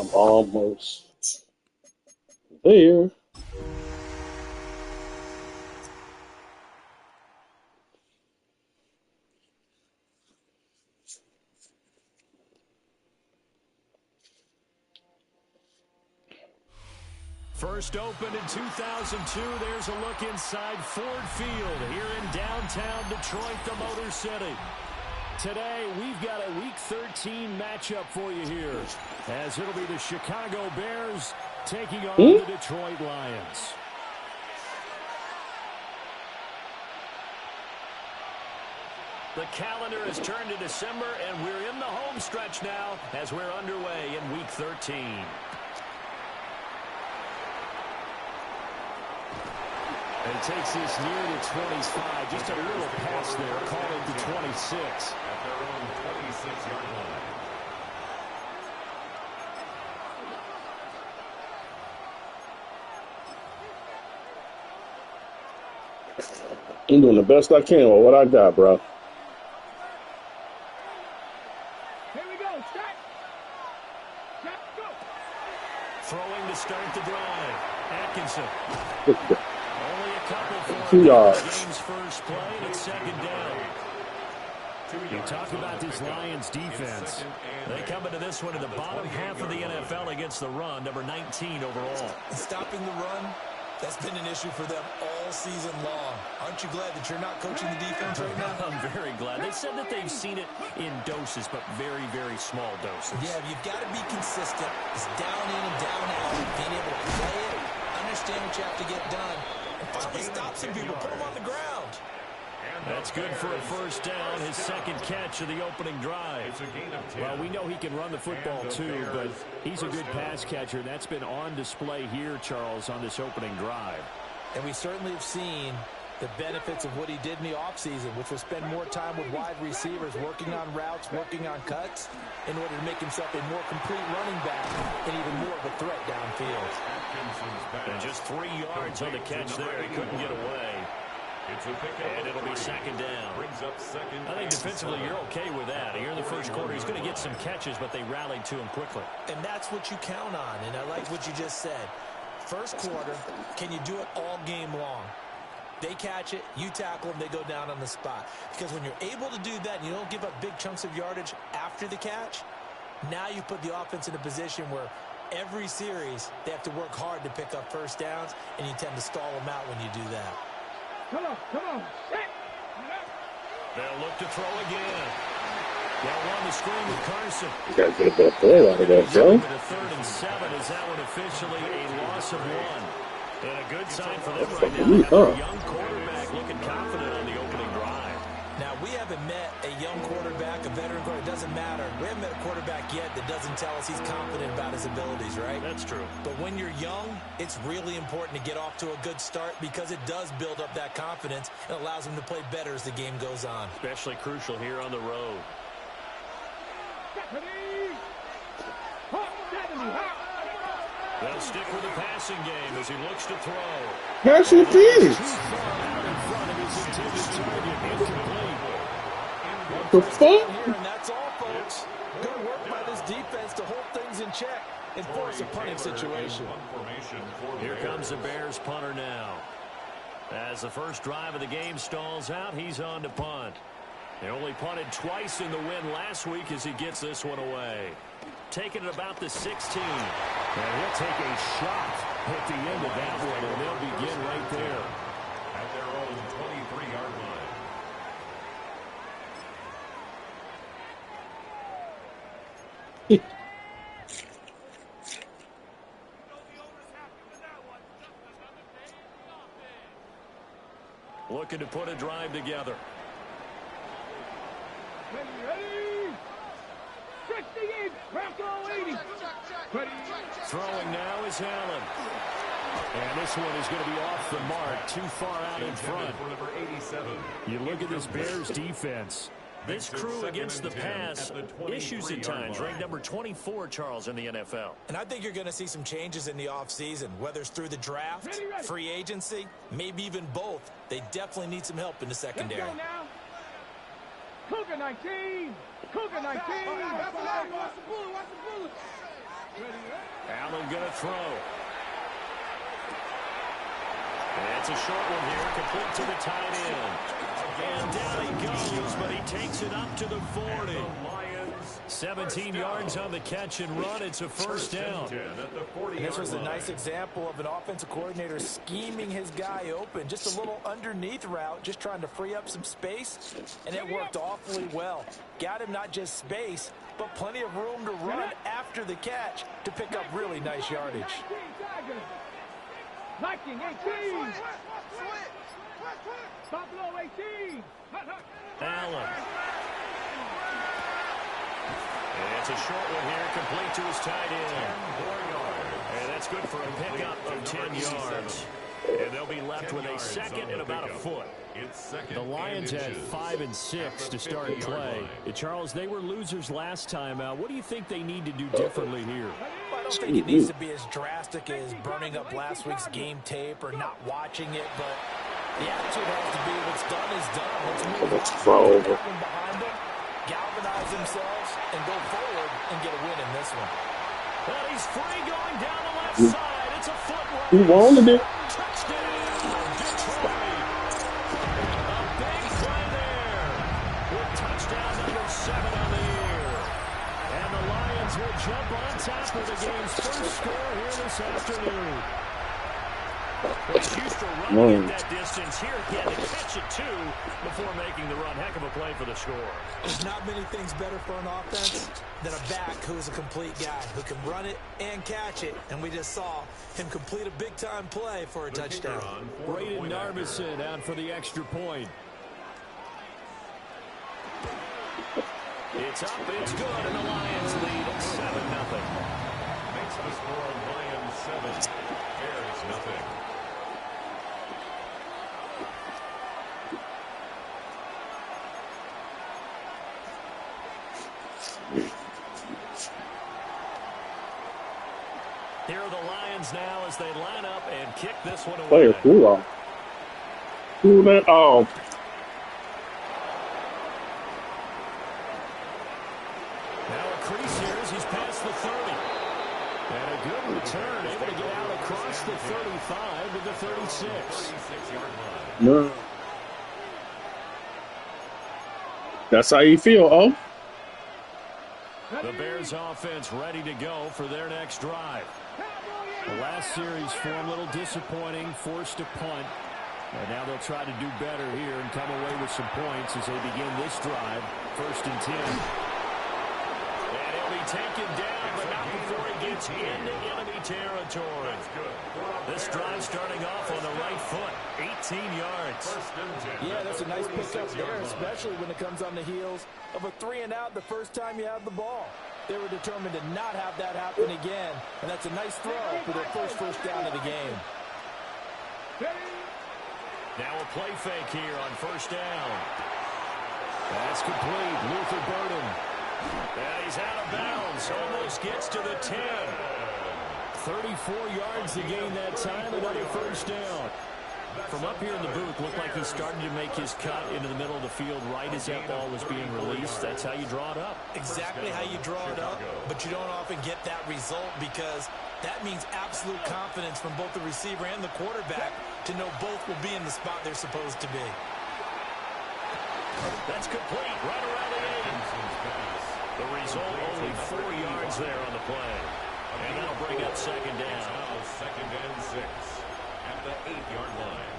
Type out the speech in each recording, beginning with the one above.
I'm almost there. First opened in 2002, there's a look inside Ford Field here in downtown Detroit, the Motor City. Today, we've got a Week 13 matchup for you here, as it'll be the Chicago Bears taking on the Detroit Lions. The calendar has turned to December, and we're in the home stretch now as we're underway in Week 13. And he takes this near the 25. Just a little pass there. Call it the 26. At their own 26-yard line. I'm doing the best I can with what I got, bro. Here we go. Start. Go. Throwing to start the drive. Atkinson. Only a couple for 2 yards. The game's first play, and it's second down. You talk about this Lions defense. They come into this one in the bottom half of the NFL against the run, number 19 overall. Stopping the run, that's been an issue for them all season long. Aren't you glad that you're not coaching the defense right now? I'm very glad. They said that they've seen it in doses, but very, very small doses. Yeah, you've got to be consistent. It's down in and down out. Being able to play it, understand what you have to get done, and finally stop some people, put them on the ground. That's good for a first down, his second catch of the opening drive. Well, we know he can run the football too, but he's a good pass catcher. That's been on display here, Charles, on this opening drive. And we certainly have seen the benefits of what he did in the offseason, which was spend more time with wide receivers, working on routes, working on cuts, in order to make himself a more complete running back and even more of a threat downfield. And just 3 yards on the catch there. He couldn't get away. And it'll be second down. I think defensively you're okay with that. Here in the first quarter, he's going to get some catches, but they rallied to him quickly. And that's what you count on, and I like what you just said. First quarter, can you do it all game long? They catch it, you tackle them, they go down on the spot. Because when you're able to do that and you don't give up big chunks of yardage after the catch, now you put the offense in a position where every series they have to work hard to pick up first downs, and you tend to stall them out when you do that. Come on. Set. They'll look to throw again. They'll run the screen with Carson. You gotta get a better play out of that, bro. The 3rd and 7 is that one officially a loss of 1. And a good sign for them right now. They have a young quarterback looking confident on the opening drive. Now, we haven't met a young quarterback, a veteran quarterback. It doesn't matter. We haven't met a quarterback yet that doesn't tell us he's confident about his abilities, right? That's true. But when you're young, it's really important to get off to a good start because it does build up that confidence and allows him to play better as the game goes on. Especially crucial here on the road. They'll stick with the passing game as he looks to throw. Passing piece. The fuck? And that's all, folks. Good work by this defense to hold things in check and force a punting situation. Here comes the Bears punter now. As the first drive of the game stalls out, he's on to punt. They only punted twice in the win last week as he gets this one away. Taking it about the 16. And he'll take a shot at the end of that one, and they'll begin right there. At their own 23-yard line. Looking to put a drive together. Ready. 68. Bronco 80. Ready. Throwing now is Allen. And this one is going to be off the mark, too far out in front. You look at this Bears defense. This crew against the pass, issues at times, ranked number 24, Charles, in the NFL. And I think you're going to see some changes in the offseason, whether it's through the draft, free agency, maybe even both. They definitely need some help in the secondary. Let's go now. Cougar 19. Cougar 19. Watch the bullet. Allen going to throw. It's a short one here, complete to the tight end. And down he goes, but he takes it up to the 40. 17 yards on the catch and run. It's a first down. And this was a nice example of an offensive coordinator scheming his guy open. Just a little underneath route, just trying to free up some space, and it worked awfully well. Got him not just space, but plenty of room to run after the catch to pick up really nice yardage. 19, 18. Buffalo 18. Allen. And it's a short one here, complete to his tight end. And that's good for a pickup of 10 yards. And they'll be left with a second and about a foot. The Lions had 5 and 6 to start play. Charles, they were losers last time out. What do you think they need to do differently here? I don't think it needs to be as drastic as burning up last week's game tape or not watching it, but the attitude has to be what's done is done. Let's move on. Behind them, galvanize themselves, and go forward and get a win in this one. Well, he's free going down the left side. It's a foot race. He wanted it. Touchdown, Detroit. A big play there with touchdown number 7 on the year. And the Lions will jump on top of the game's first score here this afternoon. Schuster running at that distance here again to catch it too before making the run. Heck of a play for the score. There's not many things better for an offense than a back who's a complete guy who can run it and catch it. And we just saw him complete a big-time play for a touchdown. Braden Narvison out for the extra point. It's up, it's good, and the Lions lead 7-0. Makes the score Lions 7, Bears nothing. Here are the Lions now as they line up and kick this one away. Player cool off. Cool that off. Now a crease here as he's past the 30. And a good return, able to get out across the 35 to the 36. 36-yard line. No. That's how you feel, oh? The Bears offense ready to go for their next drive. The last series form a little disappointing, forced a punt. And now they'll try to do better here and come away with some points as they begin this drive. 1st and 10. And he'll be taken down, but not before he gets into enemy territory. This drive starting off on the right foot. 18 yards. Yeah, that's a nice pickup there, especially when it comes on the heels of a 3-and-out the first time you have the ball. They were determined to not have that happen again, and that's a nice throw for their first down of the game. Now a play fake here on 1st down. That's complete. Luther Burden. And he's out of bounds. Almost gets to the 10. 34 yards to gain that time. Another 1st down. From up here in the booth, looked like he's starting to make his cut into the middle of the field right as that ball was being released. That's how you draw it up. Exactly how you draw it up, but you don't often get that result because that means absolute confidence from both the receiver and the quarterback to know both will be in the spot they're supposed to be. That's complete. Right around the 8. The result, only 4 yards there on the play. And that'll bring up 2nd down. Now 2nd and 6 at the 8-yard line.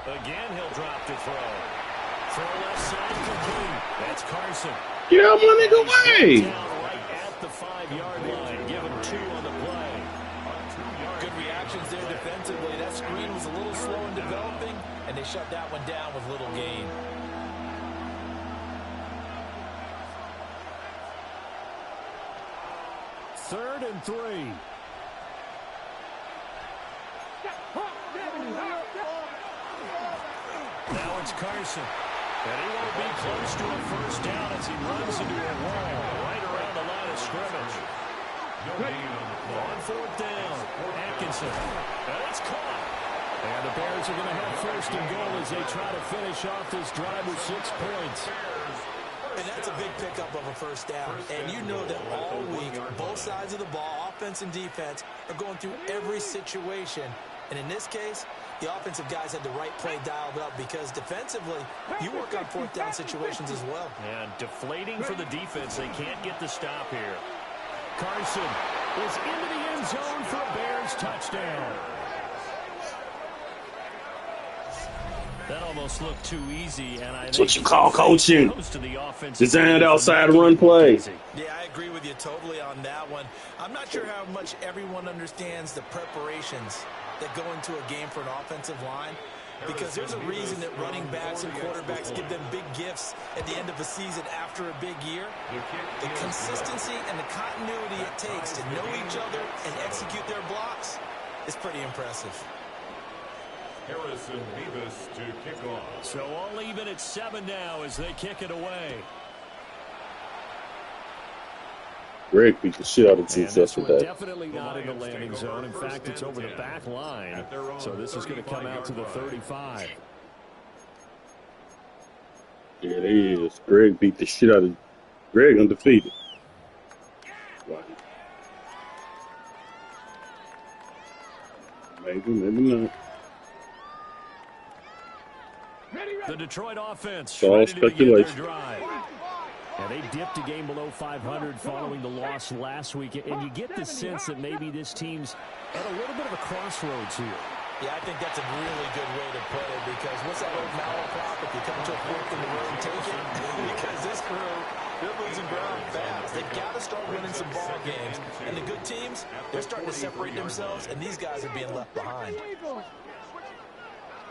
Again, he'll drop to throw. Throw left side complete. That's Carson. Get out my nigga way. Down right at the 5-yard line. Give him 2 on the play. Good reactions there defensively. That screen was a little slow in developing, and they shut that one down with little gain. Third and 3. Now it's Carson. And he won't be close to a 1st down as he runs into a wall right around the line of scrimmage. No gain on the play. On fourth down, Atkinson. And it's caught. And the Bears are going to have first and goal as they try to finish off this drive with 6 points. And that's a big pickup of a first down. And you know that all week, both sides of the ball, offense and defense, are going through every situation. And in this case, the offensive guys had the right play dialed up because defensively, you work on fourth down situations as well. And deflating for the defense. They can't get the stop here. Carson is into the end zone for a Bears touchdown. That almost looked too easy, and That's what you call coaching. Designed outside run play. Yeah, I agree with you totally on that one. I'm not sure how much everyone understands the preparations that go into a game for an offensive line, because there's a reason that running backs and quarterbacks give them big gifts at the end of the season after a big year. The consistency and the continuity it takes to know each other and execute their blocks is pretty impressive. Harrison Bevis to kick off. So all even at 7 now as they kick it away. Greg beat the shit out of Juice yesterday. Definitely not in the landing zone. In fact, it's over the back line. So this is going to come out to the 35. Yeah, it is. Greg beat the shit out of Greg undefeated. Wow. Maybe, maybe not. The Detroit offense It's all ready to begin their speculation. drive. And they dipped a game below 500 following the loss last week. And you get the sense that maybe this team's at a little bit of a crossroads here. Yeah, I think that's a really good way to put it, because what's that old malaprop? If you come to a fork in the road, take it. Because this crew, they're losing ground fast. They've got to start winning some ball games. And the good teams, they're starting to separate themselves, and these guys are being left behind.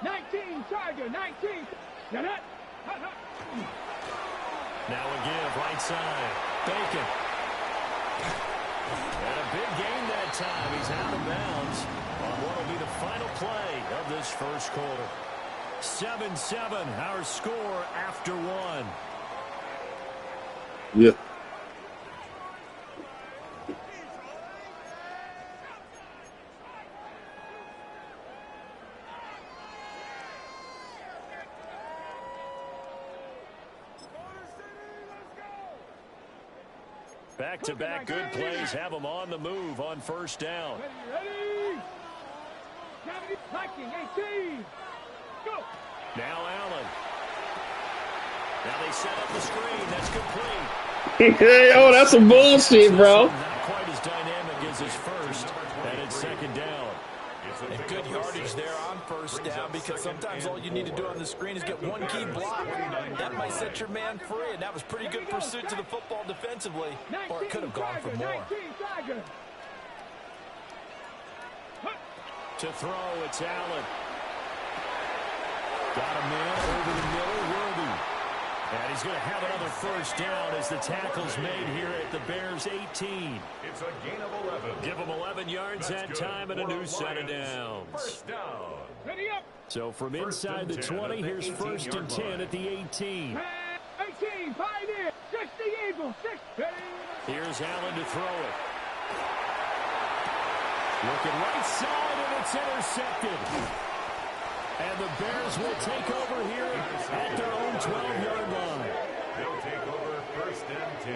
19, Charger, 19. Now that. Now a give, right side. Bacon. And a big gain that time. He's out of bounds on what will be the final play of this first quarter. 7-7, our score after 1. Yeah. Back-to-back good plays have them on the move on first down. Ready? 19, 18. Go. Now Allen. Now they set up the screen. That's complete. Oh, that's some bullshit, bro. Not quite as dynamic as his first. And it's second down. And good yardage there on first down, because sometimes all you need to do on the screen is get one key block. That might set your man free, and that was pretty good pursuit to the football defensively, or it could have gone for more. To throw, it's Allen. Got a man over the middle, Worthy. And he's going to have another first down as the tackle's made here at the Bears 18. It's a gain of 11. Give them 11 yards that time and a new set of downs. First down. Ready up. So from inside the 20, here's first and 10 at the 18. 18, pioneer. 60 Eagles. 60. Here's Allen to throw it. Looking right side, and it's intercepted. And the Bears will take over here at their own 12-yard line. They'll take over first and 10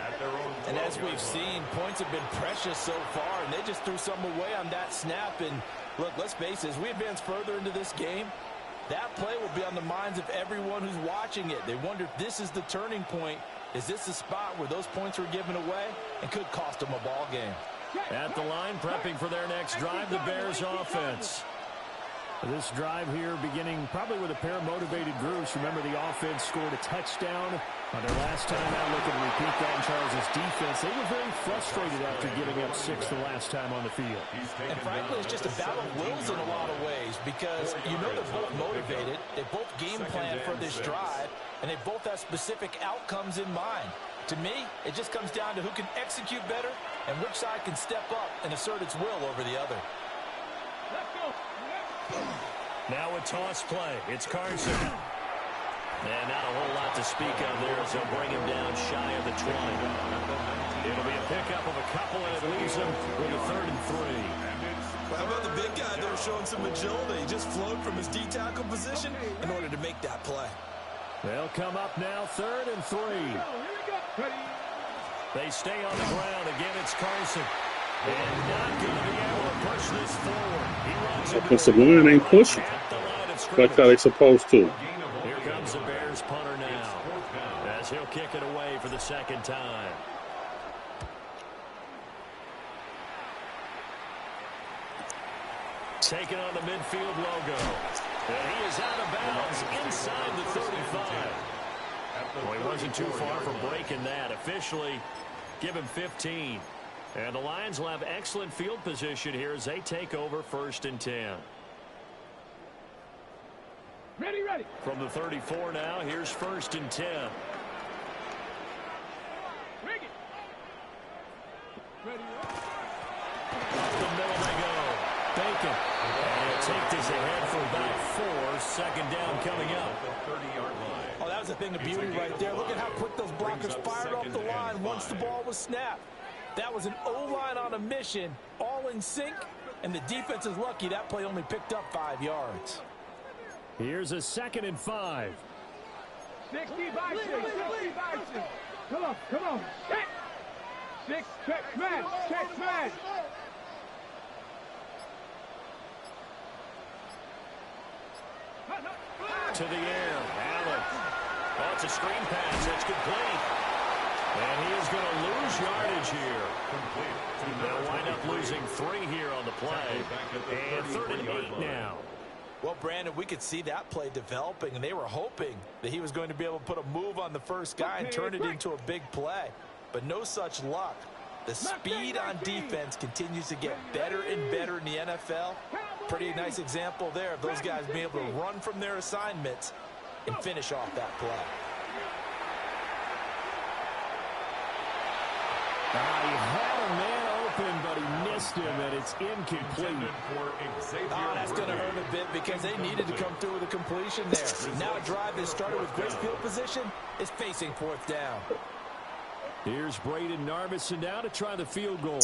at their own 12. And as we've seen, points have been precious so far, and they just threw some away on that snap. And look, let's face it, as we advance further into this game, that play will be on the minds of everyone who's watching it. They wonder if this is the turning point. Is this the spot where those points were given away and could cost them a ball game? At the line, prepping for their next drive, the Bears offense. This drive here beginning probably with a pair of motivated groups. Remember, the offense scored a touchdown on their last time out. Looking to repeat that in Charles' defense. They were very frustrated after giving up 6 the last time on the field. And frankly, it's just a battle of wills in a lot of ways, because you know they're both motivated. They both game plan for this drive, and they both have specific outcomes in mind. To me, it just comes down to who can execute better and which side can step up and assert its will over the other. Let's go. Now a toss play. It's Carson. And not a whole lot to speak of there as they'll bring him down shy of the 20. It'll be a pickup of a couple, and it leaves him with a 3rd and 3. How about the big guy there showing some agility? He just flowed from his D-tackle position in order to make that play. They'll come up now, 3rd and 3. They stay on the ground. Again, it's Carson. And not going to be able to push this forward. He runs Offensive line ain't pushing like how they supposed to. Here comes the Bears punter now, as he'll kick it away for the 2nd time. Taking on the midfield logo. And he is out of bounds inside the 35. Well, he wasn't too far from breaking that. Officially, give him 15. And the Lions will have excellent field position here as they take over 1st and 10. Ready, ready. From the 34 now, here's 1st and 10. Rig it. Ready, Up the middle they go. Bacon. And he'll take this ahead for about 4. 2nd down coming up. Oh, that was a thing of beauty right there. Look at how quick those blockers fired off the line once the ball was snapped. That was an O-line on a mission, all in sync, and the defense is lucky that play only picked up 5 yards. Here's a 2nd and 5. 60 by 6, 60 by 6. Come on, come on. 6, check smash, check smash. To the air, Allen. Oh, it's a screen pass. It's complete. And he is going to lose yardage here. They'll wind up losing 3 here on the play. And 3rd and 8 now. Well, Brandon, we could see that play developing, and they were hoping that he was going to be able to put a move on the first guy and turn it into a big play. But no such luck. The speed on defense continues to get better and better in the NFL. Pretty nice example there of those guys being able to run from their assignments and finish off that play. He had a man open, but he missed him, and it's incomplete. Oh, that's going to hurt a bit because they needed to come through with a completion there. Now a drive that started with great field position is facing 4th down. Here's Braden Narbison now to try the field goal.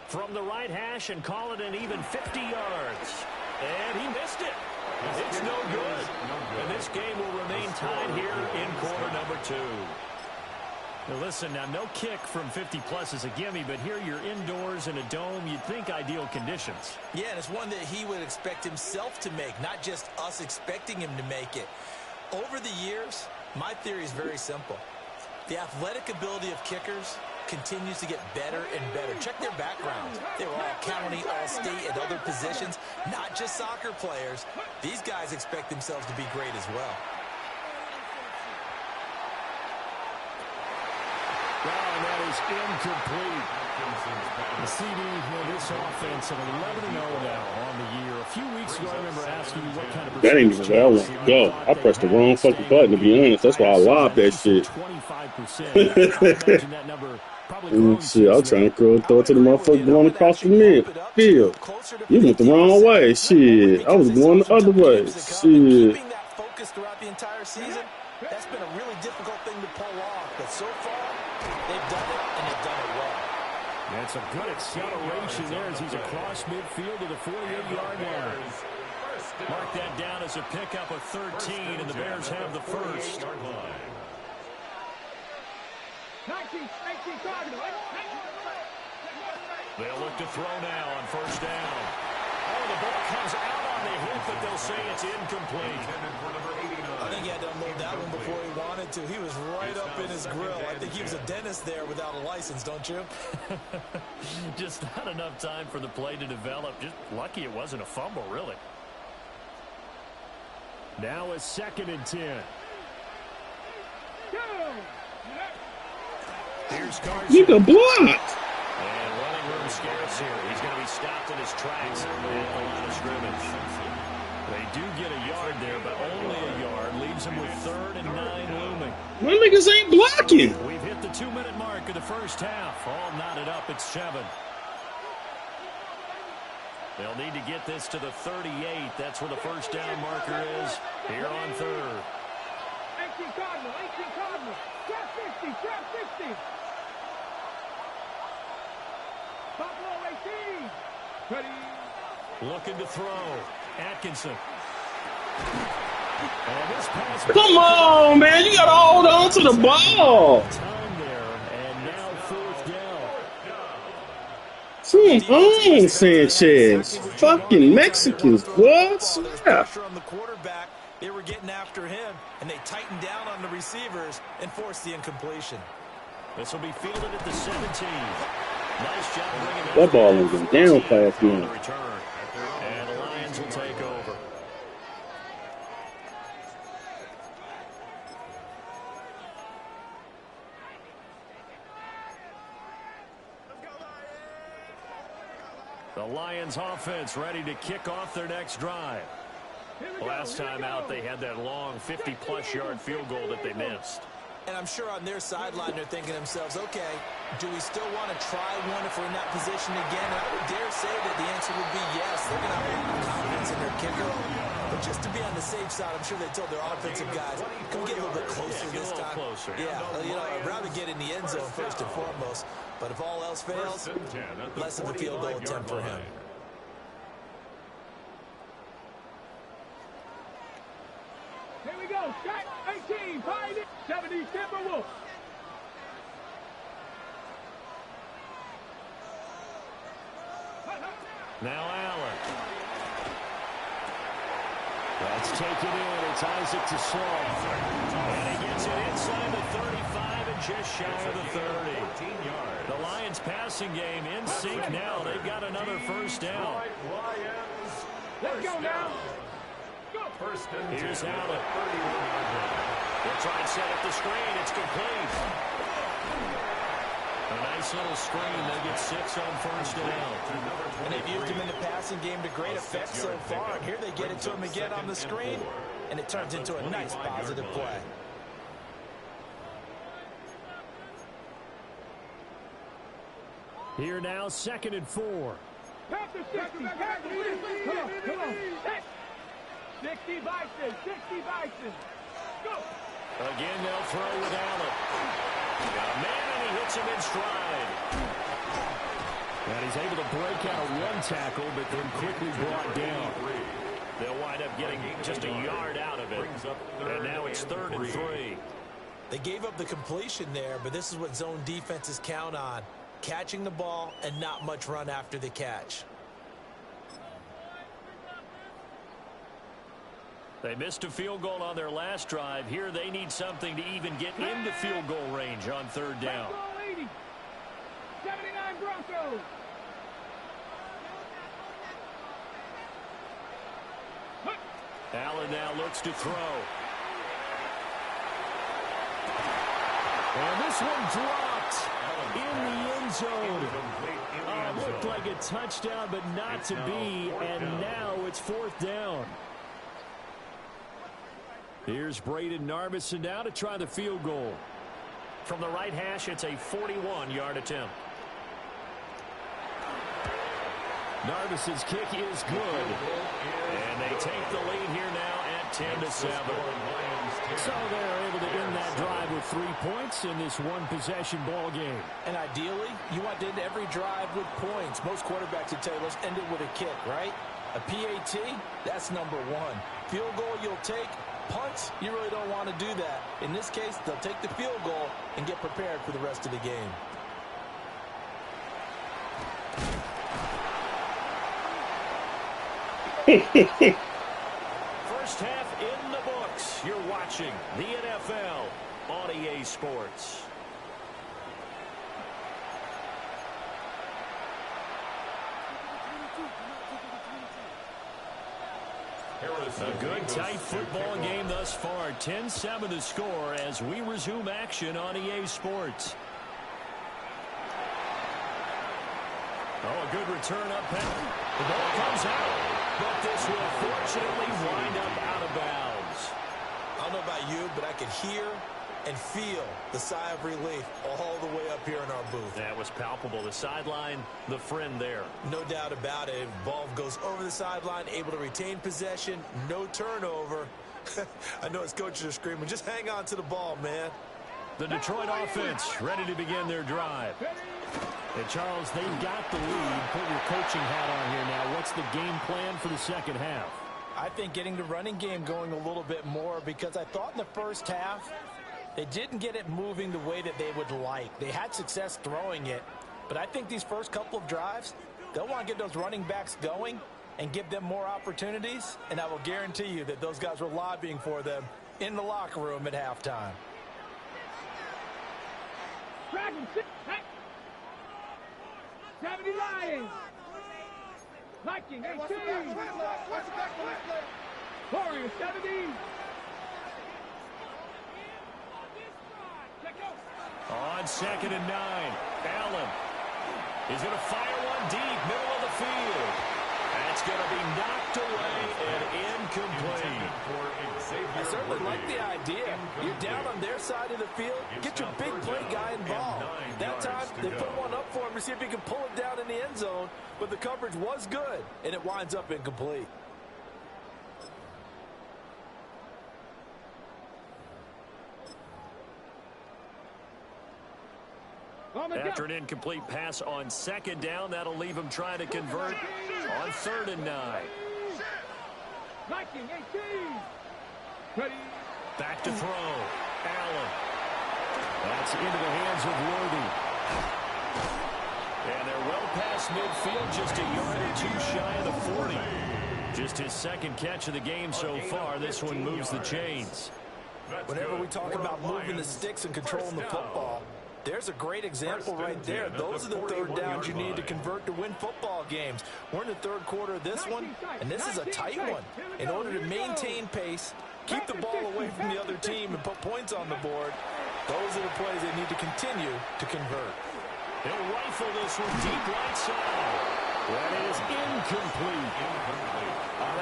From the right hash and call it an even 50 yards. And he missed it. It's no good. And this game will remain tied here in quarter number 2. Now listen, now no kick from 50-plus is a gimme, but here you're indoors in a dome. You'd think ideal conditions. Yeah, and it's one that he would expect himself to make, not just us expecting him to make it. Over the years, my theory is very simple. The athletic ability of kickers continues to get better and better. Check their backgrounds. They were all county, all state, and other positions, not just soccer players. These guys expect themselves to be great as well. Wow, and that is incomplete. The CD, this offense at 11-0 now on the year. A few weeks ago, I remember asking you what kind of That ain't even where I want to go. I pressed the wrong fucking button, to be honest. That's why I lobbed that shit. 25%. Shit, I was trying to throw it to the motherfucker going across the midfield. You went the wrong way. Shit, I was going the other way. Shit. Keeping that focus throughout the entire season, that's been a really difficult thing to pull off. But so far, they've done it, and they've done it well. That's a good acceleration there as he's across midfield to the 48-yard line. Mark that down as a pickup of 13, and the Bears have the first. 19 Cardinal. They'll look to throw now on 1st down. Oh, the ball comes out on the hit, but they'll say it's incomplete. I think he had to unload that one before he wanted to. He was right up in his grill. I think he was a dentist there without a license, don't you? Just not enough time for the play to develop. Just lucky it wasn't a fumble, really. Now a 2nd and 10. Here's Carson. You can block. And running room scarce here. He's going to be stopped in his tracks at the line of scrimmage. They do get a yard there, but only a yard. Leaves him with 3rd and 9 looming. My niggas ain't blocking. We've hit the 2-minute mark of the first half. All knotted up at 7. They'll need to get this to the 38. That's where the 1st down marker is here on 3rd. 18 Cardinal, 18 Cardinal. Trap 50, trap 50. Buffalo 18. Ready. Looking to throw. Atkinson. And this pass. Come on, man. You got to hold on to the ball. Time there, and now fourth down. Come on, Sanchez. Fucking Mexicans, what? Yeah. Pressure on the quarterback. They were getting after him, and they tightened down on the receivers and forced the incompletion. This will be fielded at the 17. Nice job bringing it. That ball was down fast, man. Return. And the Lions will take over. The Lions offense ready to kick off their next drive. Last time out, they had that long 50-plus yard field goal that they missed. And I'm sure on their sideline they're thinking to themselves, okay, do we still want to try one if we're in that position again? And I would dare say that the answer would be yes. They're going to have a lot of confidence in their kicker. But just to be on the safe side, I'm sure they told their offensive guys, come get a little bit closer this time. Yeah, you know, I'd rather get in the end zone first and foremost. But if all else fails, less of a field goal attempt for him. Here we go. Shot 18. 70 Timberwolves. Now Allen. Let's take it in. It's Isaac to Sloan. And he gets it inside the 35 and just shy of the 30. The Lions passing game in sync now. They've got another first down. Let's go now. Here's Allen. They'll try and set up the screen. It's complete. A nice little screen. They get 6 on first down. And they've used him in the passing game to great effect so far. And here they get it to him again on the screen. And it turns into a nice positive play. Here now, 2nd and 4. Pass the 60. Come on. 60 Bison. 60 Bison. Go. Again, they'll throw with Allen. Got a man, and he hits him in stride. And he's able to break out of one tackle, but then quickly brought down. They'll wind up getting just a yard out of it. And now it's 3rd and 3. They gave up the completion there, but this is what zone defenses count on. Catching the ball and not much run after the catch. They missed a field goal on their last drive. Here they need something to even get into field goal range on 3rd down. 79 Broncos. Allen now looks to throw. And this one dropped in the end zone. Looked like a touchdown, but not to be. And now it's 4th down. Here's Braden Narbison now to try the field goal. From the right hash, it's a 41-yard attempt. Narbison's kick is good. And they take the lead here now at 10-7. So they're able to end that drive with 3 points in this one-possession ball game. And ideally, you want to end every drive with points. Most quarterbacks would tell you, let's end it with a kick, right? A PAT, that's number 1. Field goal you'll take. Punts, you really don't want to do that. In this case, they'll take the field goal and get prepared for the rest of the game. First half in the books. You're watching the NFL on EA Sports. A good tight football game thus far. 10-7 the score as we resume action on EA Sports. Oh, a good return up. The ball comes out, but this will fortunately wind up out of bounds. I don't know about you, but I could hear and feel the sigh of relief all the way up here in our booth. That was palpable. The sideline, the friend there. No doubt about it. Ball goes over the sideline, able to retain possession, no turnover. I know his coaches are screaming, just hang on to the ball, man. The Detroit offense ready to begin their drive. And Charles, they've got the lead. Put your coaching hat on here now. What's the game plan for the second half? I think getting the running game going a little bit more, because I thought in the first half they didn't get it moving the way that they would like. They had success throwing it, but I think these first couple of drives, they'll want to get those running backs going and give them more opportunities, and I will guarantee you that those guys were lobbying for them in the locker room at halftime. Dragon 70 Lions. Viking 18. Warriors 70. On 2nd and 9, Allen is going to fire one deep, middle of the field. That's going to be knocked away and incomplete. I certainly like the idea. You're down on their side of the field. Get your big play guy involved. That time, they put one up for him to see if he can pull it down in the end zone, but the coverage was good, and it winds up incomplete. After an incomplete pass on 2nd down, that'll leave him trying to convert on 3rd and 9. Viking 18. Back to throw. Allen. That's into the hands of Worthy. And they're well past midfield, just a yard or two shy of the 40. Just his 2nd catch of the game so far. This one moves the chains. Whenever we talk about moving the sticks and controlling the football, there's a great example right there. Those are the 3rd downs you need to convert to win football games. We're in the 3rd quarter of this one, and this is a tight one. In order to maintain pace, keep the ball away from the other team, and put points on the board, those are the plays they need to continue to convert. They'll rifle this one deep right side. That is incomplete.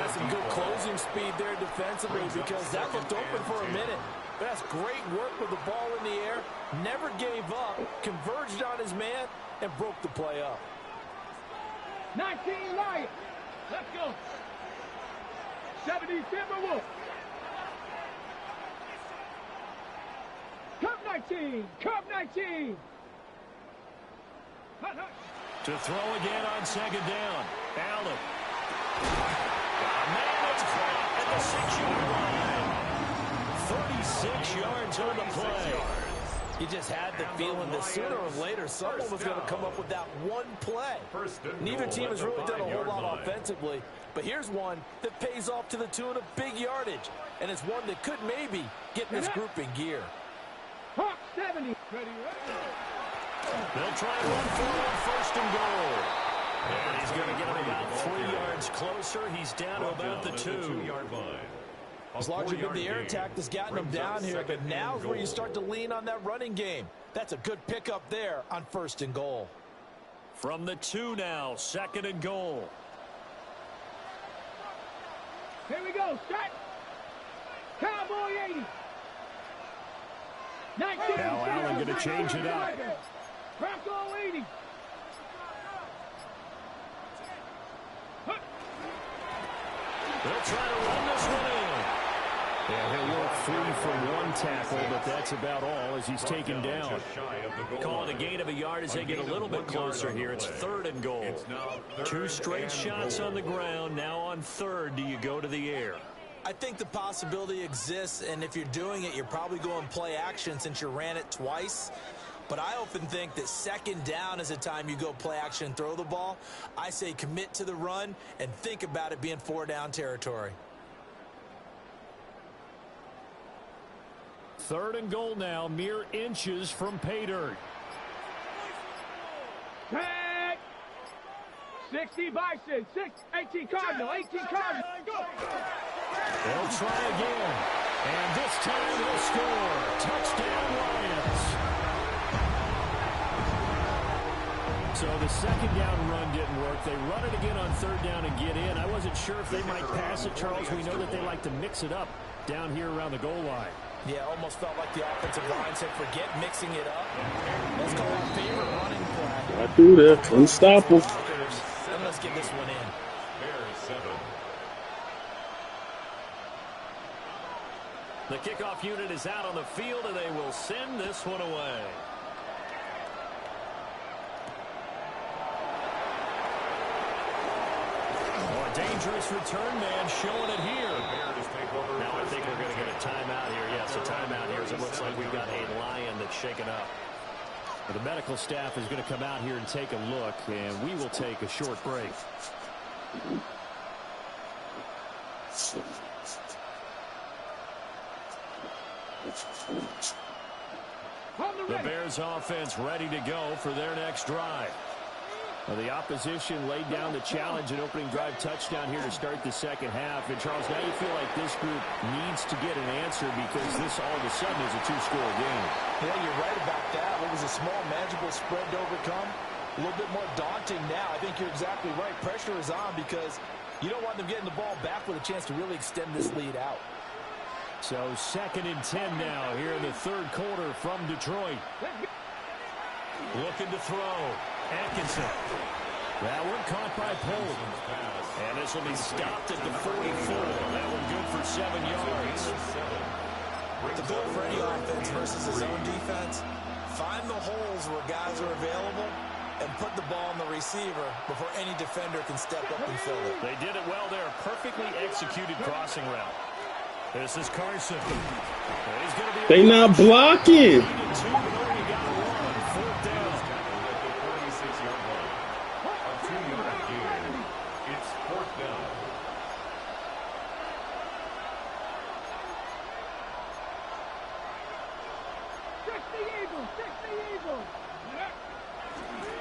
That's some good closing speed there defensively, because that looked open for a minute. That's great work with the ball in the air. Never gave up, converged on his man, and broke the play up. 19 Lions. Let's go. 70 Timberwolves. Curve 19. Curve 19. To throw again on 2nd down. Allen. Man, it's caught at the 6-yard line. 36 yards on the play. You just had the feeling that sooner or later someone was going to come up with that one play. Neither team has really done a whole lot offensively, but here's one that pays off to the tune of big yardage, and it's one that could maybe get this group in gear. Hawk 70. They'll try and run forward on 1st and goal. And he's going to get him about 3 yards closer. He's down to about the 2-yard line. It's largely been the air attack that's gotten them down here, but now's where you start to lean on that running game. That's a good pickup there on 1st and goal. From the 2 now, 2nd and goal. Here we go. Set. Cowboy 80. 19. Now Allen going to change it up. Bronco 80. They'll try to run this one in. Yeah, he'll work free from one tackle, but that's about all as he's taken down. Call it a gain of a yard as they get a little bit closer here. It's 3rd and goal. 2 straight shots on the ground. Now on 3rd, do you go to the air? I think the possibility exists, and if you're doing it, you're probably going play action since you ran it twice. But I often think that 2nd down is a time you go play action and throw the ball. I say commit to the run and think about it being 4-down territory. 3rd and goal now, mere inches from pay dirt. Tag. 60 Bison. 18 Cardinal. 18 Cardinal. Go. They'll try again. And this time they'll score. Touchdown Lions. So the 2nd down run didn't work. They run it again on 3rd down and get in. I wasn't sure if they might pass it, Charles. We know that they like to mix it up down here around the goal line. Yeah, almost felt like the offensive line said, forget mixing it up. Let's call our favorite running play. I do that. Unstoppable. And let's get this one in. Bears 7. The kickoff unit is out on the field, and they will send this one away. dangerous return man showing it here. Now I think we're going to get a timeout here. Yes, a timeout here as it looks like we've got a Lion that's shaken up. But the medical staff is going to come out here and take a look, and we will take a short break. The Bears offense ready to go for their next drive. Well, the opposition laid down the challenge, an opening drive touchdown here to start the second half. And, Charles, now you feel like this group needs to get an answer because this all of a sudden is a two-score game. Yeah, you're right about that. What was a small, manageable spread to overcome? A little bit more daunting now. I think you're exactly right. Pressure is on because you don't want them getting the ball back with a chance to really extend this lead out. So 2nd and 10 now here in the third quarter from Detroit. Looking to throw. Atkinson. That one caught by Pope. And this will be stopped at the 44. That one good for 7 yards. The goal for any offense versus a zone defense, find the holes where guys are available and put the ball on the receiver before any defender can step up and fill it. They did it well there. Perfectly executed crossing route. This is Carson. They not blocking.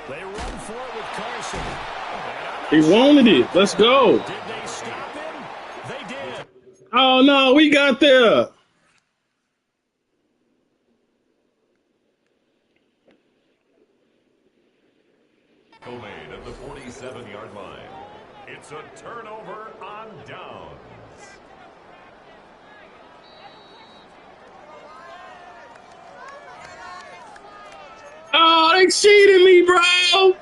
They run for it with Carson. He wanted it. Let's go. Did they stop him? They did. Oh, no, we got there. Made at the 47-yard line. It's a turnover on downs. Oh, they cheated me, bro.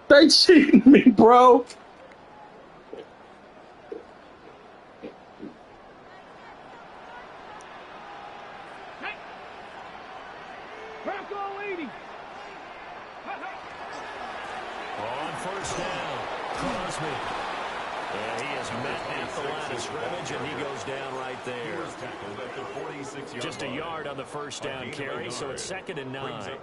They cheated me, bro. On first down, Crosby. And he is met at the line of scrimmage, and he goes down right there. Just a yard on the first down carry, so it's 2nd and 9.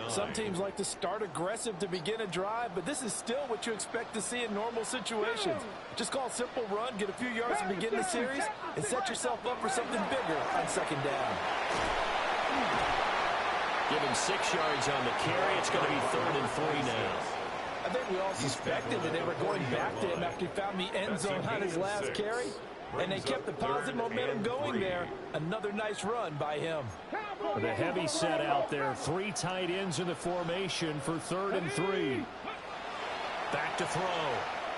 Some teams like to start aggressive to begin a drive, but this is still what you expect to see in normal situations. Just call a simple run, get a few yards to begin the series, and set yourself up for something bigger on 2nd down. Give him 6 yards on the carry. It's going to be 3rd and 3 now. I think we all suspected that they were going back to him after he found the end zone on his last carry, and they kept the positive momentum going there. Another nice run by him. The heavy set out there. 3 tight ends in the formation for 3rd and 3. Back to throw.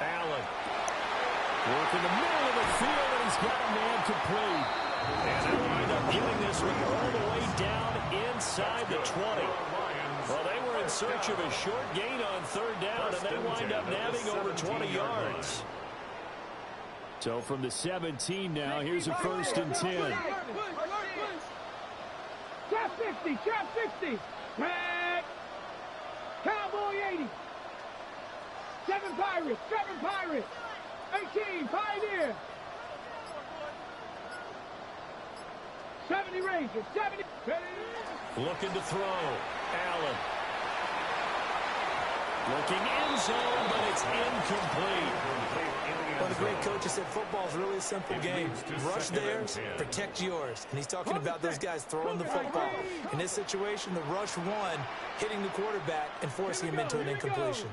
Allen. Work in the middle of the field, and he's got a man complete. And they wind up getting this one all the way down inside the 20. Well, they were in search of a short gain on 3rd down, and they wind up nabbing over 20 yards. So from the 17 now, here's a 1st and 10. Trap 60, trap 60. Back. Cowboy 80. 7 Pirates, 7 Pirates. 18, Pioneer. 70 Rangers, 70. Looking to throw. Allen. Looking end zone, but it's incomplete. One of the great coaches said football's really a simple game. Rush theirs, protect yours. And he's talking about those guys throwing the football. In this situation, the rush one, hitting the quarterback and forcing him into an incompletion.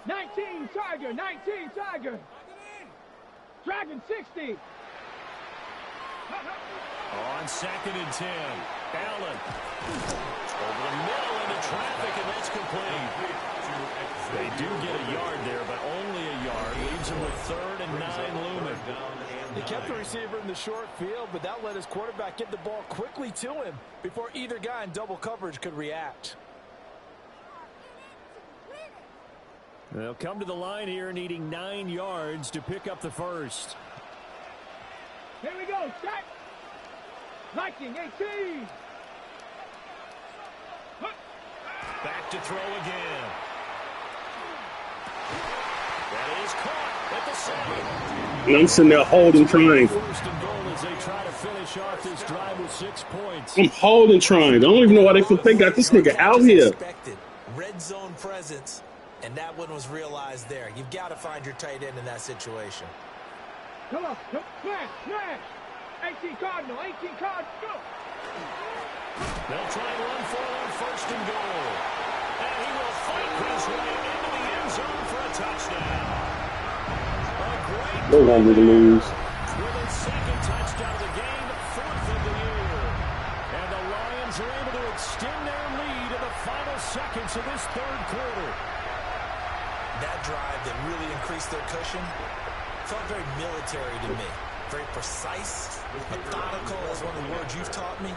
19 Tiger, 19 Tiger. Dragon 60. On 2nd and 10, Allen. Over the middle into traffic, and that's complete. They do get a yard there, but only a yard. Leaves him with 3rd and 9 looming. He kept the receiver in the short field, but that let his quarterback get the ball quickly to him before either guy in double coverage could react. They'll come to the line here needing 9 yards to pick up the first. Here we go, set. Viking 18. Back to throw again. That is caught at the 7. And I'm sitting there holding triangle. First and goal as they try to finish off this drive with 6 points. I'm holding triangle. I don't even know why they got this nigga out here. Red zone presence, and that one was realized there. You've got to find your tight end in that situation. Come on, smash. 18 Cardinal, go. They'll try and run for it on first and goal. And he will fight his way into the end zone for a touchdown. They want me to lose. With his second touchdown of the game, 4th of the year. And the Lions are able to extend their lead in the final seconds of this 3rd quarter. That drive that really increased their cushion felt very military to me. Very precise, methodical, is one of the words you've taught me.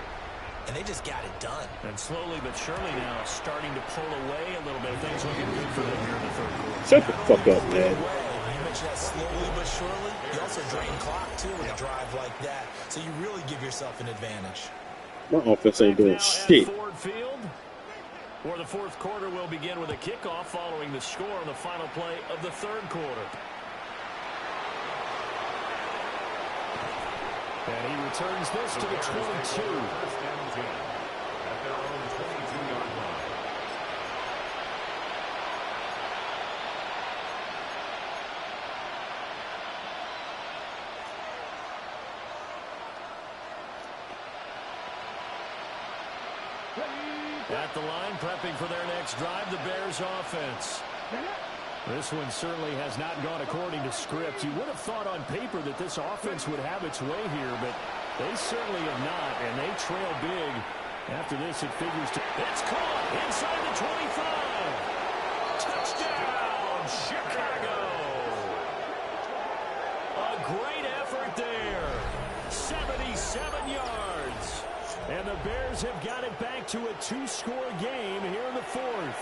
And they just got it done. And slowly but surely now starting to pull away a little bit. Things looking good for them here in the 3rd quarter. Shut the fuck up, man. You mentioned that slowly but surely. You also drain clock, too, with a drive like that. So you really give yourself an advantage. My offense ain't doing shit. Ford Field, where the 4th quarter will begin with a kickoff following the score on the final play of the 3rd quarter. And he returns this to the 22. First and 10 at their own 22-yard line. At the line, prepping for their next drive, the Bears offense. This one certainly has not gone according to script. You would have thought on paper that this offense would have its way here, but they certainly have not, and they trail big. After this, it figures to... It's caught inside the 25. Touchdown, Chicago. A great effort there. 77 yards. And the Bears have got it back to a 2-score game here in the 4th.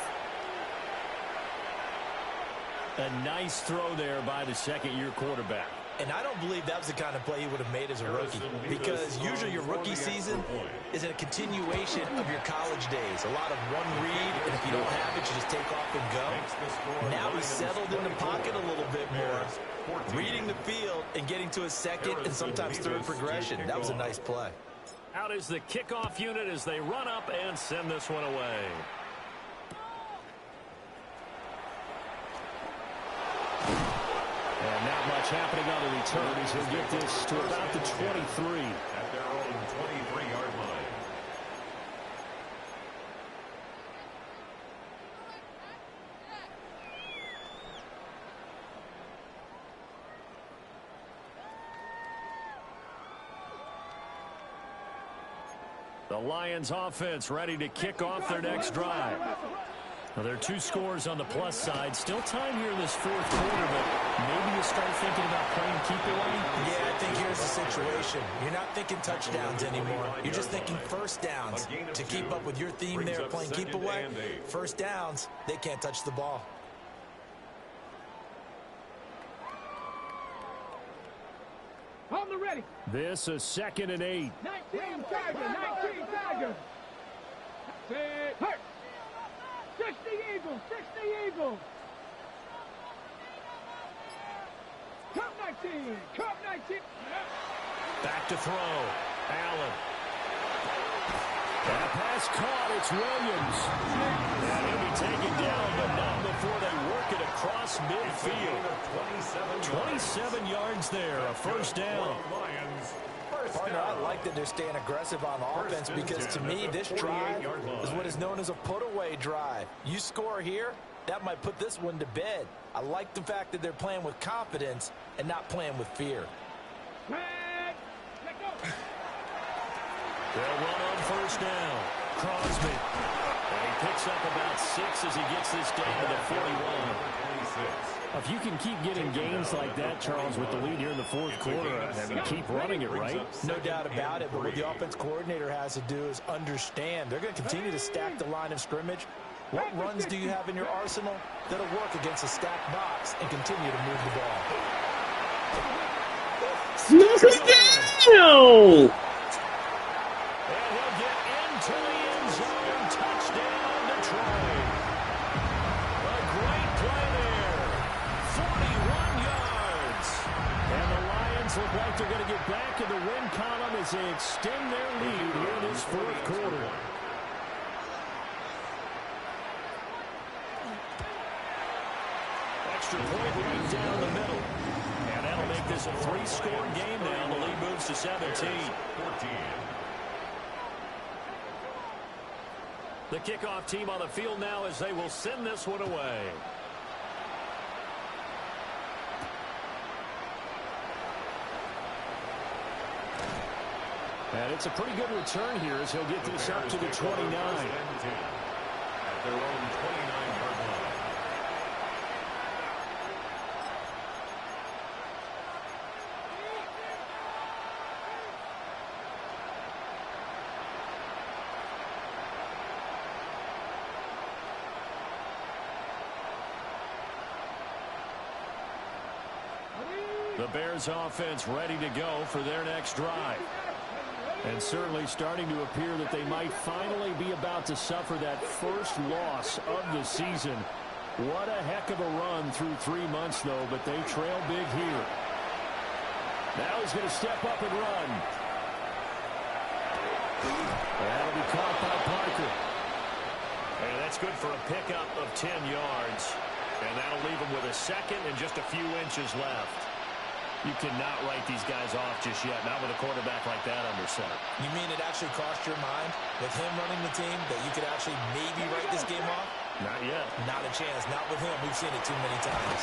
A nice throw there by the second-year quarterback. And I don't believe that was the kind of play he would have made as a rookie, because usually your rookie season is a continuation of your college days. A lot of one read, and if you don't have it, you just take off and go. Now he's settled in the pocket a little bit more, reading the field and getting to a second and sometimes third progression. That was a nice play. Out is the kickoff unit as they run up and send this one away. And not much happening on the return as he'll get this to about the 23. At their own 23-yard line. The Lions offense ready to kick off their next drive. Now, there are 2 scores on the plus side. Still time here in this 4th quarter, but maybe you start thinking about playing keep away. Yeah, I think here's the situation. You're not thinking touchdowns anymore. You're just thinking first downs. To keep up with your theme there, playing keep away, first downs, they can't touch the ball. On the ready. This is 2nd and 8. 19 Tiger. Hurt. 60 Eagles. Cup 19. Back to throw. Allen. That pass caught. It's Williams. And he'll be taken down, but not before they work it across midfield. 27 yards there, a first down. Partner, I like that they're staying aggressive on offense, because to me, this drive is what is known as a put-away drive. You score here, that might put this one to bed. I like the fact that they're playing with confidence and not playing with fear. They'll run on first down. Crosby. And he picks up about 6 as he gets this down to the 41. If you can keep getting gains like that, Charles, with the lead here in the 4th quarter, and keep running it, right? No doubt about it, but what the offense coordinator has to do is understand they're going to continue to stack the line of scrimmage. What runs do you have in your arsenal that'll work against a stacked box and continue to move the ball? Knock it down! And he'll get into the end zone. Touchdown, Detroit. as they extend their lead here in this fourth quarter. Extra point right down the middle. And that'll make this a 3-score game now. The lead moves to 17. 14. The kickoff team on the field now as they will send this one away. And it's a pretty good return here as he'll get this up to the 29. At their own 29-yard line. The Bears offense ready to go for their next drive. And certainly starting to appear that they might finally be about to suffer that first loss of the season. What a heck of a run through 3 months, though, but they trail big here. Now he's going to step up and run. That'll be caught by Parker. And that's good for a pickup of 10 yards. And that'll leave him with a second and just a few inches left. You cannot write these guys off just yet, not with a quarterback like that under center. You mean it actually crossed your mind with him running the team that you could actually maybe write this game off? Not yet. Not a chance. Not with him. We've seen it too many times.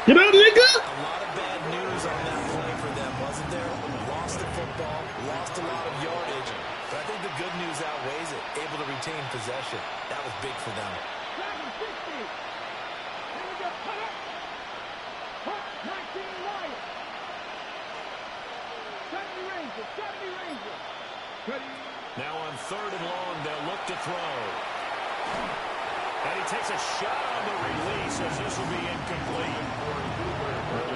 Get out, nigga! A lot of bad news on that play for them, wasn't there? Lost the football, lost a lot of yardage. But I think the good news outweighs it. Able to retain possession. That was big for them. 70 Rangers. Now on 3rd and long, they'll look to throw. And he takes a shot on the release as this will be incomplete.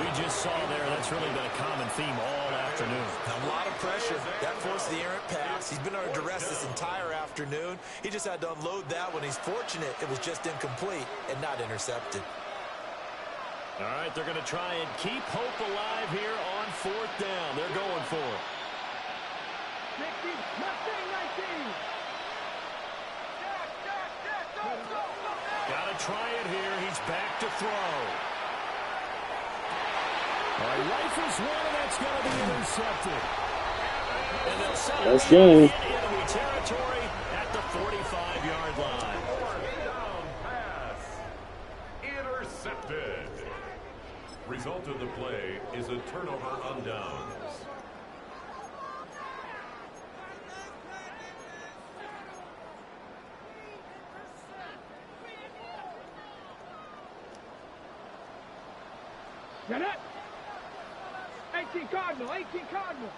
We just saw there, that's really been a common theme all afternoon. A lot of pressure. That forced the errant pass. He's been under duress this entire afternoon. He just had to unload that when he's fortunate it was just incomplete and not intercepted. All right, they're going to try and keep hope alive here on 4th down. They're going for it. 60, Mustang 19. Got to try it here. He's back to throw. All right, rifles one, and that's going to be intercepted. And they'll settle That's game. enemy territory at the 45-yard line. Down pass. Intercepted. Result of the play is a turnover on downs. Get it. 18 Cardinal, 18 Cardinal.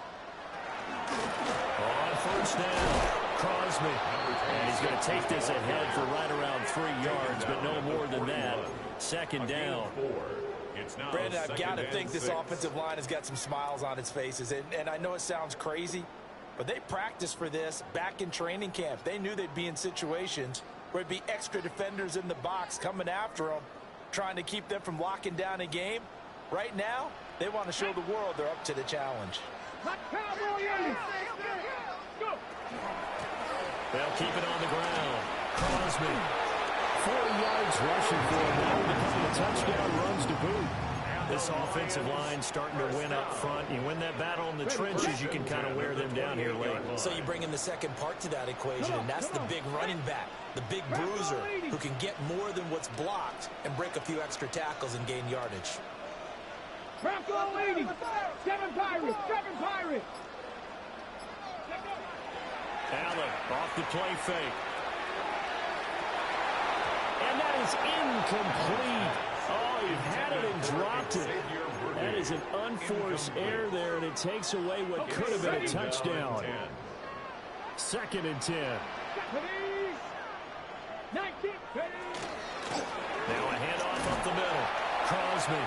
On 1st down, Crosby. And he's going to take this ahead for right around 3 yards, but no more than that. 2nd down. Brandon, I've got to think this offensive line has got some smiles on its faces. And I know it sounds crazy, but they practiced for this back in training camp. They knew they'd be in situations where there'd be extra defenders in the box coming after them, trying to keep them from locking down a game. Right now, they want to show the world they're up to the challenge. They'll keep it on the ground. Crosby, 40 yards rushing for him. Now with a couple of touchdown runs to boot. This offensive line starting to win up front. You win that battle in the trenches, you can kind of wear them down here late. So you bring in the second part to that equation, and that's the big running back, the big bruiser, who can get more than what's blocked and break a few extra tackles and gain yardage. Bronco leading. 7 Pirates. 7 Pirates. Allen off the play fake. And that is incomplete. Oh, he had it and dropped it. That is an unforced error there, and it takes away what could have been a touchdown. 2nd and 10. Now a handoff up the middle. Crosby kills me.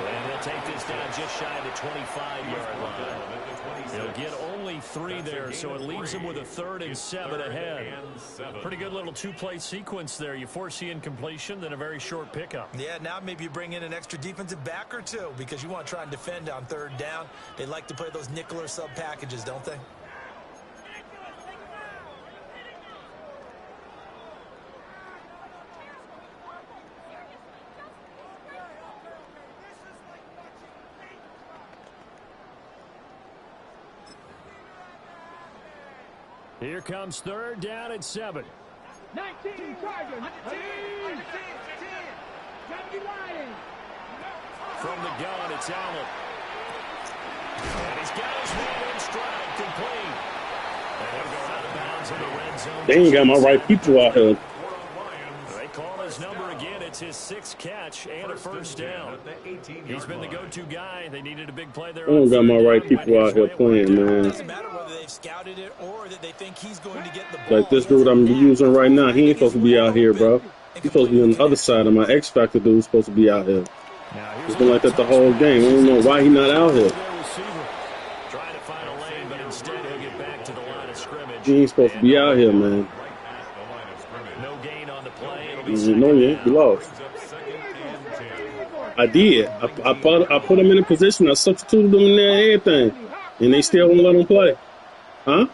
And they'll take this down just shy of the 25-yard line. They'll get only 3 there, so it leaves them with a 3rd and 7 ahead. Pretty good little 2-play sequence there. You force the incompletion, then a very short pickup. Yeah, now maybe you bring in an extra defensive back or 2 because you want to try and defend on 3rd down. They like to play those nickel or sub packages, don't they? Here comes 3rd down at 7. 19 Chargers. 10. From the gun, it's Allen. And he's got his man in stride, complete. And he'll go out of bounds in the red zone. They ain't got my right people out here. They call his number again. It's his 6th catch and a 1st down. He's been the go-to guy. They needed a big play there. I don't got my right people out here playing, man. It doesn't matter whether they've scouted it or that they think he's going to get the ball. Like this dude I'm using right now, he ain't supposed to be out here, bro. He's supposed to be on the other side of my X Factor dude's supposed to be out here. It's been like that the whole game. I don't know why he not out here. Trying to find a lane, but instead he'll get back to the line of scrimmage. He ain't supposed to be out here, man. No gain on the play. No, you ain't. You lost. I did. I put him in a position. I substituted them in there and everything. And they still won't let him play. Huh?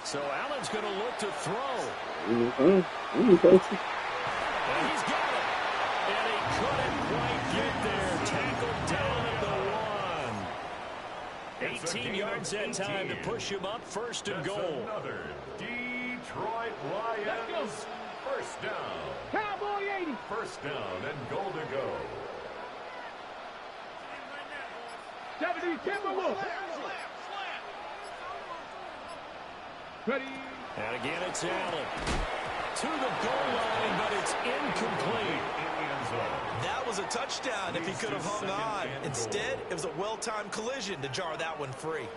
So Allen's going to look to throw. And he's got it. And he couldn't quite get there. Tackled down at the 1. 18 yards that time to push him up 1st and goal. Another Detroit Lions 1st down. Cowboy 80. 1st down and goal to go. 70 Timberwolves. Ready. And again, it's Allen. To the goal line, but it's incomplete. That was a touchdown if he could have hung on. Instead, it was a well-timed collision to jar that one free.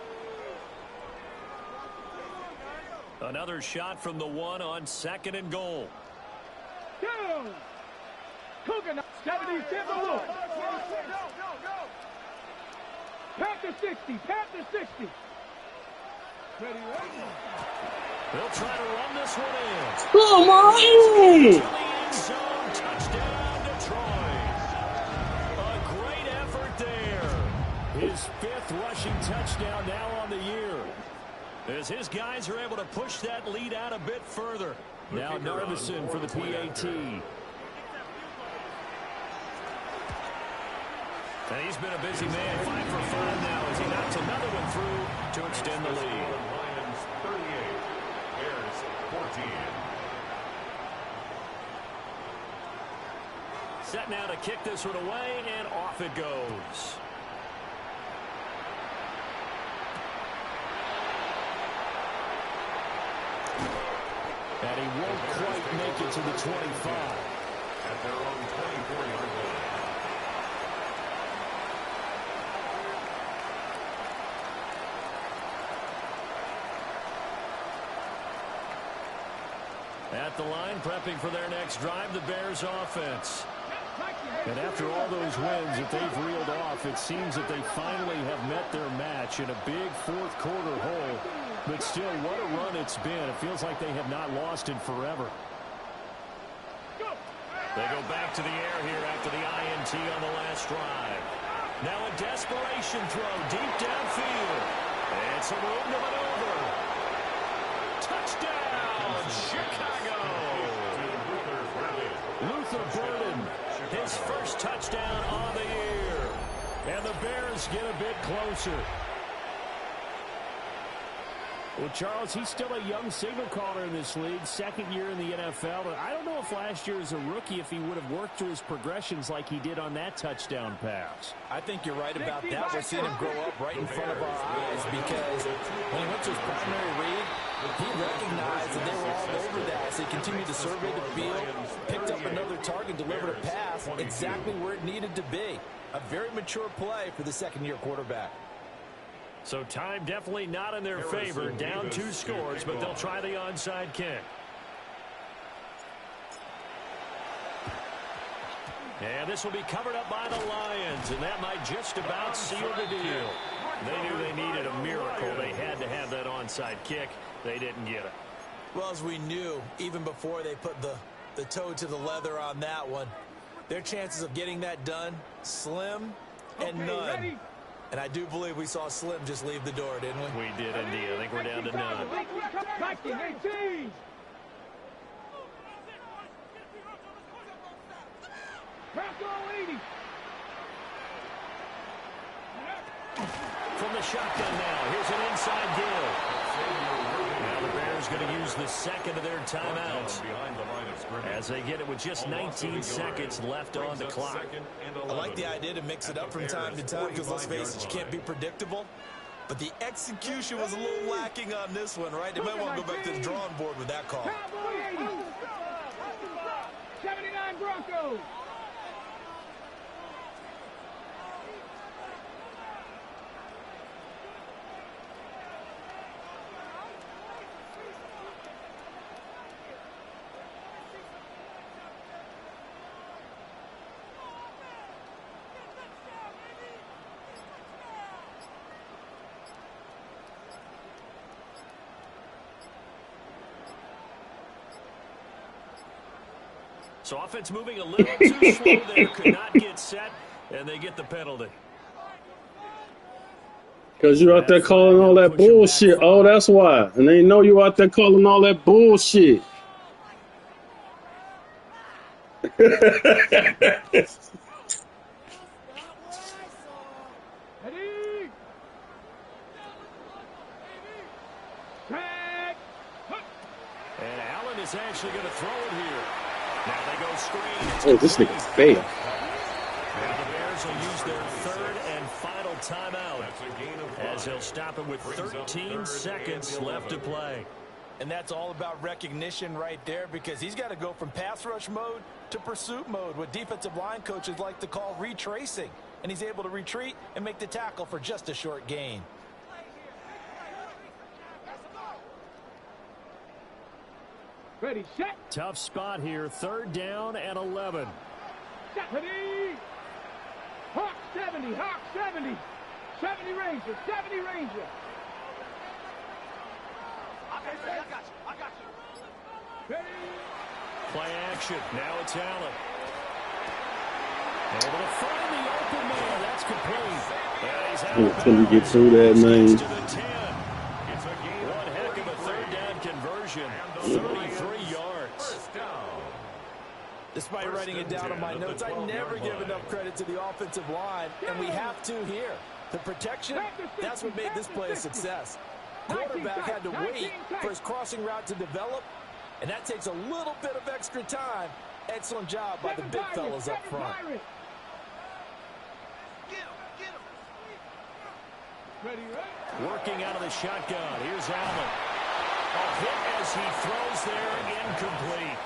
Another shot from the 1 on 2nd and goal. Go. Cougar 70 Timberwolves. Panther 60. Panther 60. Ready. They'll try to run this one in. come on! To the end zone. Touchdown, Detroit. A great effort there. His 5th rushing touchdown now on the year. As his guys are able to push that lead out a bit further. Now Narveson for the PAT. And he's been a busy man, 5 for 5 now as he knocks another one through to extend the lead. Lions 38, Bears 14. Set now to kick this one away, and off it goes. And he won't quite make it to the 25. At their own 24-yard line. At the line, prepping for their next drive, the Bears offense. And after all those wins that they've reeled off, it seems that they finally have met their match in a big 4th quarter hole. But still, what a run it's been. It feels like they have not lost in forever. They go back to the air here after the INT on the last drive. Now a desperation throw deep downfield. It's a room to maneuver. Touchdown, Chicago. Luther Burden, his 1st touchdown on the year. And the Bears get a bit closer. Well, Charles, he's still a young signal caller in this league, 2nd year in the NFL. But I don't know if last year as a rookie, if he would have worked through his progressions like he did on that touchdown pass. I think you're right about that. We're seeing him grow up right in front of our eyes because when he went to his primary read, he recognized that they were all over that. So he continued to survey the field, picked up another target, delivered a pass exactly where it needed to be. A very mature play for the 2nd-year quarterback. So time definitely not in their favor. Down 2 scores, but they'll try the onside kick. And this will be covered up by the Lions, and that might just about seal the deal. They knew they needed a miracle. They had to have that onside kick. They didn't get it. Well, as we knew, even before they put the toe to the leather on that one, their chances of getting that done, slim and none. Ready? And I do believe we saw Slim just leave the door, didn't we? We did indeed. I think we're down to none. Viking 18. Bronco 80. From the shotgun now, here's an inside deal. Now the Bears going to use the second of their timeouts as they get it with just 19 seconds left on the clock. I like the idea to mix it up from time to time because, let's face it, you can't be predictable. But the execution was a little lacking on this one, right? They might want to go back to the drawing board with that call. Cowboy 80. 79 Broncos. So offense moving a little too slow there, could not get set, and they get the penalty. Because you're out there calling all that bullshit. Oh, that's why. And they know you out there calling all that bullshit. Ready? Track. And Allen is actually going to throw it here. Now they go screen. Oh, this nigga's fail. Now the Bears will use their third and final timeout as they'll stop it with 13 seconds left to play. And that's all about recognition right there because he's got to go from pass rush mode to pursuit mode, what defensive line coaches like to call retracing. And he's able to retreat and make the tackle for just a short gain. Ready, set. Tough spot here, third down and 11. Set. Ready. Hawk 70. Hawk 70. 70 Ranger. 70 Ranger. I got you. Ready. Play action. Now it's Allen. Able to find the open man. That's complete. Yeah, he's out Until we get through that, man. to the 10. One heck of a third down conversion. 33 yards. Despite writing it down on my notes, I never give enough credit to the offensive line, and we have to here. The protection, that's what made this play a success. Quarterback had to wait for his crossing route to develop, and that takes a little bit of extra time. Excellent job by the big fellas up front. Working out of the shotgun. Here's Allen. A hit as he throws there, incomplete.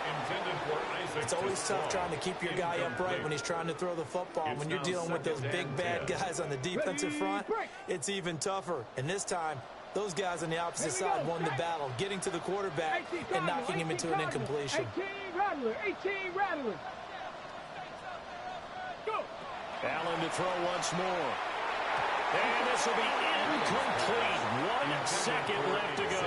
It's always tough trying to keep your guy upright when he's trying to throw the football. When you're dealing with those big, bad guys on the defensive front, it's even tougher. And this time, those guys on the opposite side won the battle, getting to the quarterback and knocking him into an incompletion. 18 Rattler. 18 Rattler. Go. Allen to throw once more. And this will be incomplete. 1 second left to go.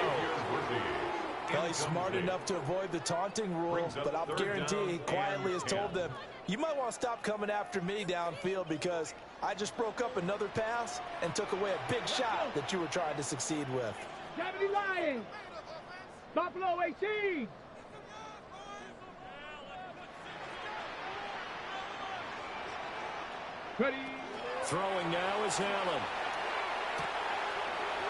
Well, he's smart enough to avoid the taunting rule, but I'll guarantee he quietly has told them, you might want to stop coming after me downfield because I just broke up another pass and took away a big shot that you were trying to succeed with. 70 Lions. Buffalo 18. Ready. Throwing now is Allen.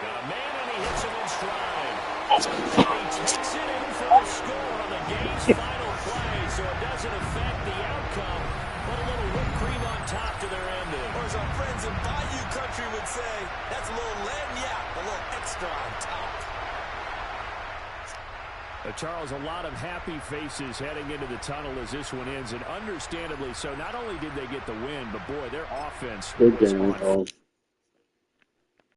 Got a man and he hits him in stride. He takes it in for the score on the game's final play, so it doesn't affect the outcome, but a little whipped cream on top to their ending. Or as our friends in Bayou Country would say, that's a little lagniappe, a little extra on top. Charles, a lot of happy faces heading into the tunnel as this one ends, and understandably so. Not only did they get the win, but boy, their offense Good was game, on.